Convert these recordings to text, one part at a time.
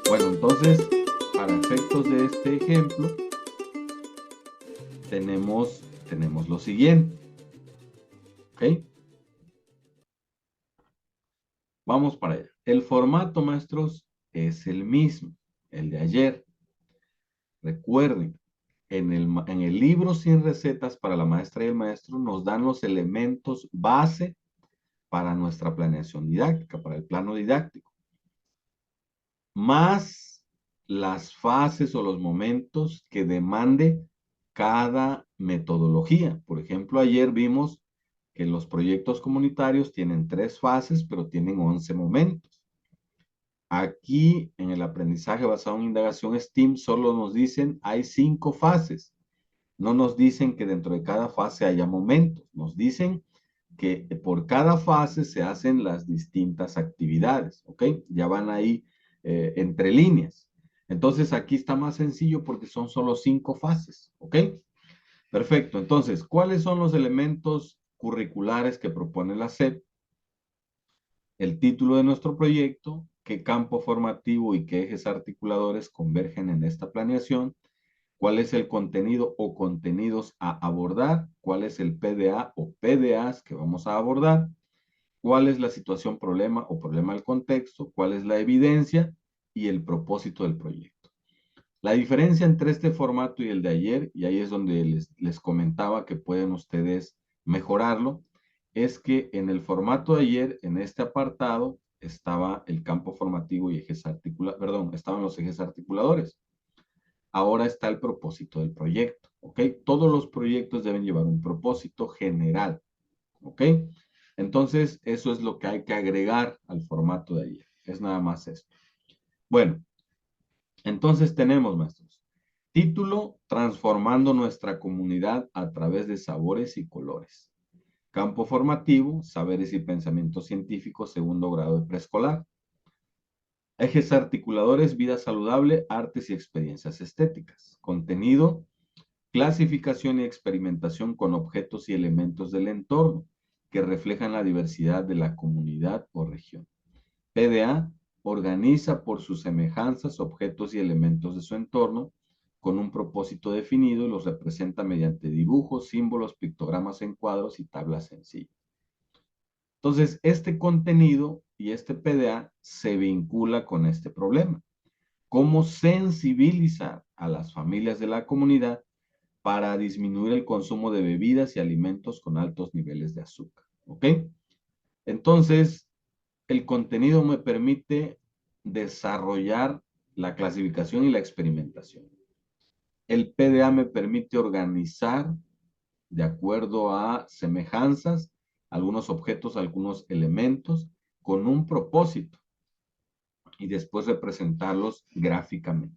Bueno, entonces, para efectos de este ejemplo, tenemos lo siguiente. ¿Ok? Vamos para allá. El formato, maestros, es el mismo, el de ayer. Recuerden, en el libro Sin Recetas para la Maestra y el Maestro nos dan los elementos base para nuestra planeación didáctica, para el plano didáctico, más las fases o los momentos que demande cada metodología. Por ejemplo, ayer vimos que los proyectos comunitarios tienen 3 fases, pero tienen 11 momentos. Aquí, en el aprendizaje basado en indagación STEAM, solo nos dicen hay 5 fases. No nos dicen que dentro de cada fase haya momentos. Nos dicen que por cada fase se hacen las distintas actividades, ¿ok? Ya van ahí entre líneas. Entonces, aquí está más sencillo porque son solo 5 fases, ¿ok? Perfecto. Entonces, ¿cuáles son los elementos curriculares que propone la SEP? El título de nuestro proyecto, qué campo formativo y qué ejes articuladores convergen en esta planeación, cuál es el contenido o contenidos a abordar, cuál es el PDA o PDAs que vamos a abordar, cuál es la situación problema o problema del contexto, cuál es la evidencia y el propósito del proyecto. La diferencia entre este formato y el de ayer, y ahí es donde les comentaba que pueden ustedes mejorarlo, es que en el formato de ayer, en este apartado, estaba el campo formativo y ejes articuladores, perdón, estaban los ejes articuladores. Ahora está el propósito del proyecto, ¿ok? Todos los proyectos deben llevar un propósito general, ¿ok? Entonces, eso es lo que hay que agregar al formato de ayer. Es nada más esto. Bueno, entonces tenemos, maestros, título, transformando nuestra comunidad a través de sabores y colores. Campo formativo, saberes y pensamientos científicos, segundo grado de preescolar. Ejes articuladores, vida saludable, artes y experiencias estéticas. Contenido, clasificación y experimentación con objetos y elementos del entorno que reflejan la diversidad de la comunidad o región. PDA organiza por sus semejanzas objetos y elementos de su entorno con un propósito definido y los representa mediante dibujos, símbolos, pictogramas en cuadros y tablas sencillas. Entonces, este contenido y este PDA se vincula con este problema. ¿Cómo sensibilizar a las familias de la comunidad para disminuir el consumo de bebidas y alimentos con altos niveles de azúcar? ¿Ok? Entonces, el contenido me permite desarrollar la clasificación y la experimentación. El PDA me permite organizar de acuerdo a semejanzas, algunos objetos, algunos elementos, con un propósito y después representarlos gráficamente.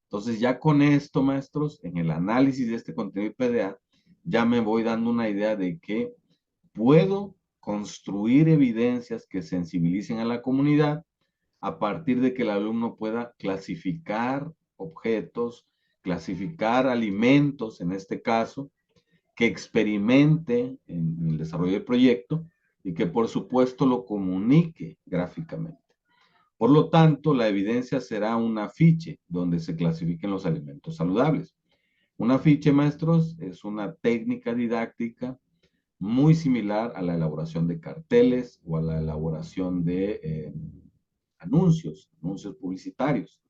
Entonces, ya con esto, maestros, en el análisis de este contenido PDA, ya me voy dando una idea de que puedo construir evidencias que sensibilicen a la comunidad a partir de que el alumno pueda clasificar objetos, clasificar alimentos, en este caso, que experimente en el desarrollo del proyecto y que por supuesto lo comunique gráficamente. Por lo tanto, la evidencia será un afiche donde se clasifiquen los alimentos saludables. Un afiche, maestros, es una técnica didáctica muy similar a la elaboración de carteles o a la elaboración de anuncios publicitarios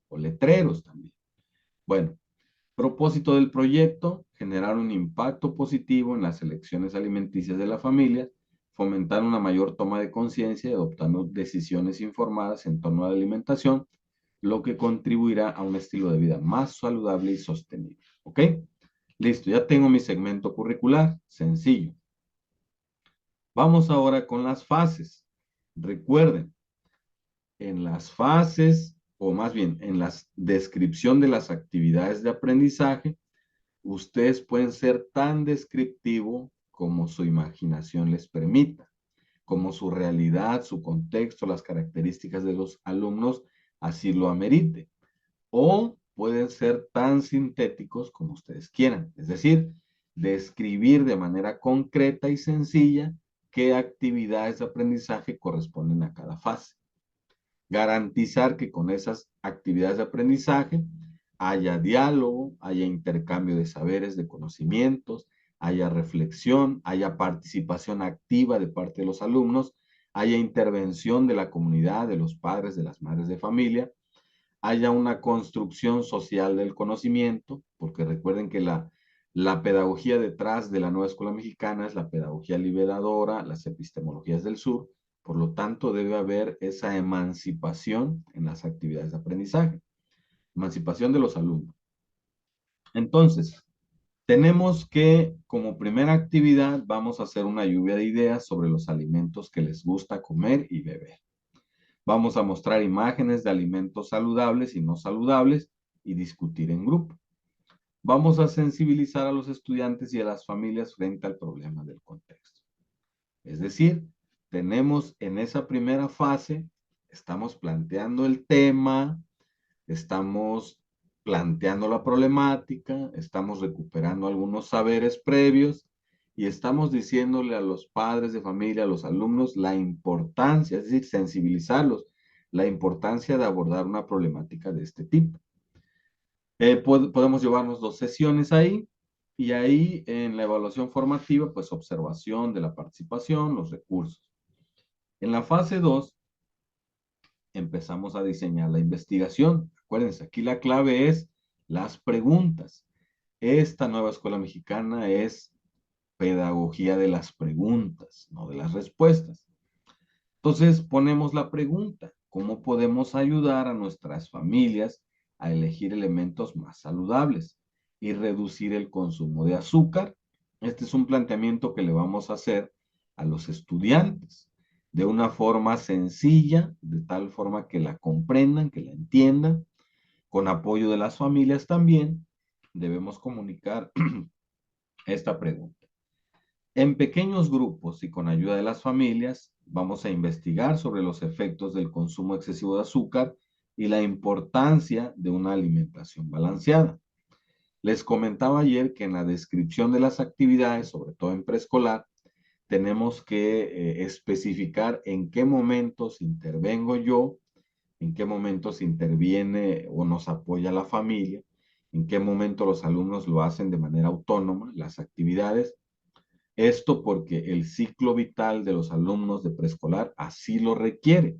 o letreros también. Bueno, propósito del proyecto, generar un impacto positivo en las elecciones alimenticias de la familia, fomentar una mayor toma de conciencia y adoptando decisiones informadas en torno a la alimentación, lo que contribuirá a un estilo de vida más saludable y sostenible. ¿Ok? Listo, ya tengo mi segmento curricular, sencillo. Vamos ahora con las fases. Recuerden, en las fases, o más bien en la descripción de las actividades de aprendizaje, ustedes pueden ser tan descriptivo como su imaginación les permita, como su realidad, su contexto, las características de los alumnos así lo amerite. O pueden ser tan sintéticos como ustedes quieran, es decir, describir de manera concreta y sencilla qué actividades de aprendizaje corresponden a cada fase. garantizar que con esas actividades de aprendizaje haya diálogo, haya intercambio de saberes, de conocimientos, haya reflexión, haya participación activa de parte de los alumnos, haya intervención de la comunidad, de los padres, de las madres de familia, haya una construcción social del conocimiento, porque recuerden que la pedagogía detrás de la nueva escuela mexicana es la pedagogía liberadora, las epistemologías del sur, por lo tanto debe haber esa emancipación en las actividades de aprendizaje, emancipación de los alumnos. Entonces, tenemos que, como primera actividad, vamos a hacer una lluvia de ideas sobre los alimentos que les gusta comer y beber. Vamos a mostrar imágenes de alimentos saludables y no saludables y discutir en grupo. Vamos a sensibilizar a los estudiantes y a las familias frente al problema del contexto. Es decir, tenemos en esa primera fase, estamos planteando el tema, estamos planteando la problemática, estamos recuperando algunos saberes previos y estamos diciéndole a los padres de familia, a los alumnos, la importancia, es decir, sensibilizarlos, la importancia de abordar una problemática de este tipo. Podemos llevarnos 2 sesiones ahí y ahí en la evaluación formativa, pues observación de la participación, los recursos. En la fase 2 empezamos a diseñar la investigación. Acuérdense, aquí la clave es las preguntas. Esta nueva escuela mexicana es pedagogía de las preguntas, no de las respuestas. Entonces ponemos la pregunta, ¿cómo podemos ayudar a nuestras familias a elegir elementos más saludables y reducir el consumo de azúcar? Este es un planteamiento que le vamos a hacer a los estudiantes de una forma sencilla, de tal forma que la comprendan, que la entiendan, con apoyo de las familias también, debemos comunicar esta pregunta. En pequeños grupos y con ayuda de las familias, vamos a investigar sobre los efectos del consumo excesivo de azúcar y la importancia de una alimentación balanceada. Les comentaba ayer que en la descripción de las actividades, sobre todo en preescolar, tenemos que especificar en qué momentos intervengo yo, en qué momentos interviene o nos apoya la familia, en qué momento los alumnos lo hacen de manera autónoma, las actividades. Esto porque el ciclo vital de los alumnos de preescolar así lo requiere.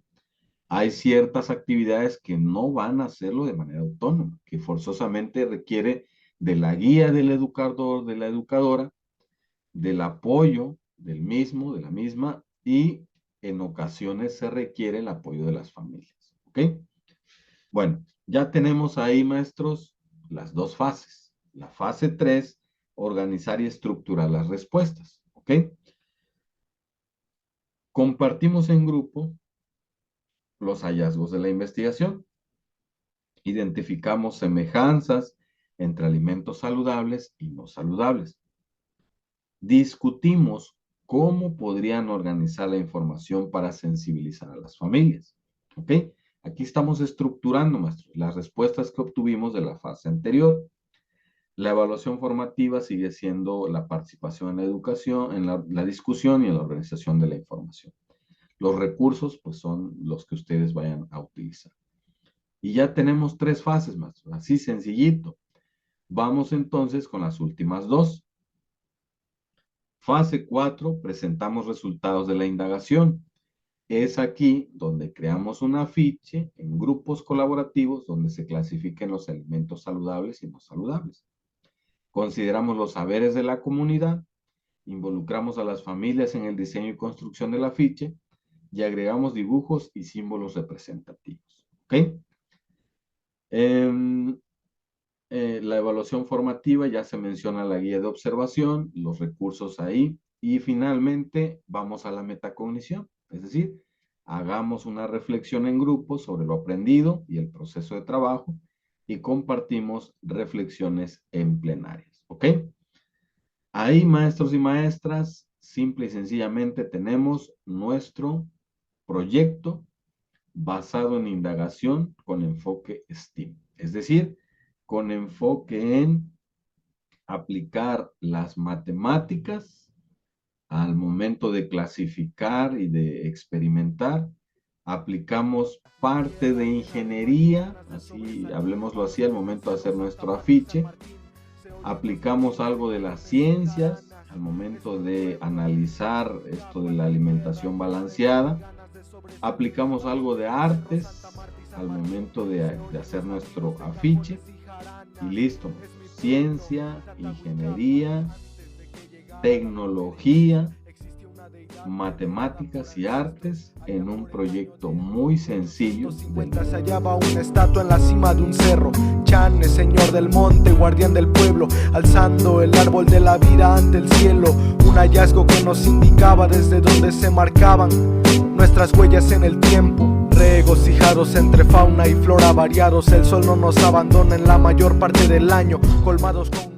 Hay ciertas actividades que no van a hacerlo de manera autónoma, que forzosamente requiere de la guía del educador, de la educadora, del apoyo del mismo, de la misma, y en ocasiones se requiere el apoyo de las familias. ¿Ok? Bueno, ya tenemos ahí, maestros, las 2 fases. La fase 3, organizar y estructurar las respuestas. ¿Ok? Compartimos en grupo los hallazgos de la investigación. Identificamos semejanzas entre alimentos saludables y no saludables. Discutimos cómo podrían organizar la información para sensibilizar a las familias. ¿Ok? Aquí estamos estructurando, maestros, las respuestas que obtuvimos de la fase anterior. La evaluación formativa sigue siendo la participación en la educación, en la discusión y en la organización de la información. Los recursos, pues, son los que ustedes vayan a utilizar. Y ya tenemos 3 fases, maestros, así sencillito. Vamos entonces con las últimas 2. Fase 4, presentamos resultados de la indagación. Es aquí donde creamos un afiche en grupos colaborativos donde se clasifiquen los alimentos saludables y no saludables. Consideramos los saberes de la comunidad, involucramos a las familias en el diseño y construcción del afiche y agregamos dibujos y símbolos representativos. ¿Ok? La evaluación formativa, ya se menciona la guía de observación, los recursos ahí, y finalmente vamos a la metacognición, es decir, hagamos una reflexión en grupo sobre lo aprendido y el proceso de trabajo y compartimos reflexiones en plenarias, ¿ok? Ahí, maestros y maestras, simple y sencillamente tenemos nuestro proyecto basado en indagación con enfoque STEAM, es decir, con enfoque en aplicar las matemáticas al momento de clasificar y de experimentar aplicamos parte de ingeniería, así, hablemoslo así, al momento de hacer nuestro afiche, aplicamos algo de las ciencias al momento de analizar esto de la alimentación balanceada, aplicamos algo de artes al momento de hacer nuestro afiche y listo. Ciencia, ingeniería, tecnología, matemáticas y artes en un proyecto muy sencillo. Se hallaba una estatua en la cima de un cerro. Chan es señor del monte, guardián del pueblo, alzando el árbol de la vida ante el cielo. Un hallazgo que nos indicaba desde donde se marcaban nuestras huellas en el tiempo. Regocijados entre fauna y flora variados, el sol no nos abandona en la mayor parte del año, colmados con